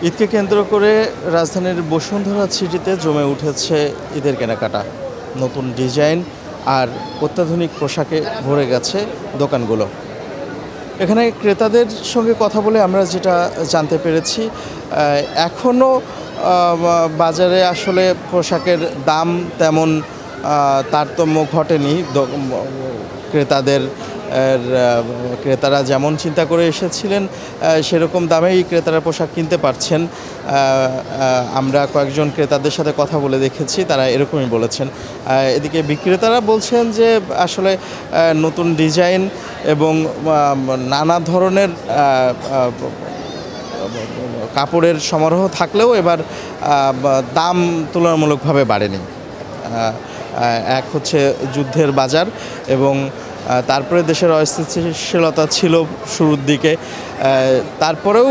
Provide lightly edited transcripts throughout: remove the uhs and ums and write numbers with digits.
ঈদকে কেন্দ্র করে রাজধানীর বসুন্ধরা সিটিতে জমে উঠেছে ঈদের কেনাকাটা। নতুন ডিজাইন আর অত্যাধুনিক পোশাকে ভরে গেছে দোকানগুলো। এখানে ক্রেতাদের সঙ্গে কথা বলে আমরা যেটা জানতে পেরেছি, এখনও বাজারে আসলে পোশাকের দাম তেমন তারতম্য ঘটেনি। ক্রেতাদের ক্রেতারা যেমন চিন্তা করে এসেছিলেন সেরকম দামেই ক্রেতারা পোশাক কিনতে পারছেন। আমরা কয়েকজন ক্রেতাদের সাথে কথা বলে দেখেছি, তারা এরকমই বলেছেন। এদিকে বিক্রেতারা বলছেন যে আসলে নতুন ডিজাইন এবং নানা ধরনের কাপড়ের সমারোহ থাকলেও এবার দাম তুলনামূলকভাবে বাড়েনি। এক হচ্ছে যুদ্ধের বাজার এবং তারপরে দেশের অস্থিতিশীলতা ছিল শুরুর দিকে। তারপরেও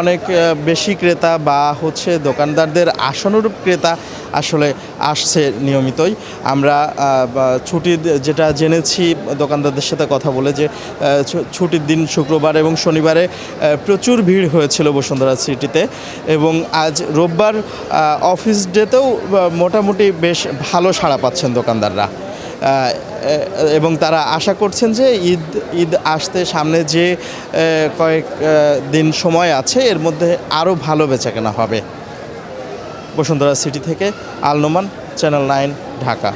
অনেক বেশি ক্রেতা বা হচ্ছে দোকানদারদের আশানুরূপ ক্রেতা আসলে আসছে নিয়মিতই। আমরা ছুটির যেটা জেনেছি দোকানদারদের সাথে কথা বলে, যে ছুটির দিন শুক্রবার এবং শনিবারে প্রচুর ভিড় হয়েছিল বসুন্ধরা সিটিতে, এবং আজ রোববার অফিস ডেতেও মোটামুটি বেশ ভালো সাড়া পাচ্ছেন দোকানদাররা। এবং তারা আশা করছেন যে ঈদ আসতে সামনে যে কয়েক দিন সময় আছে এর মধ্যে আরও ভালো বেচাকেনা হবে। বসুন্ধরা সিটি থেকে আল নোমান, চ্যানেল 9, ঢাকা।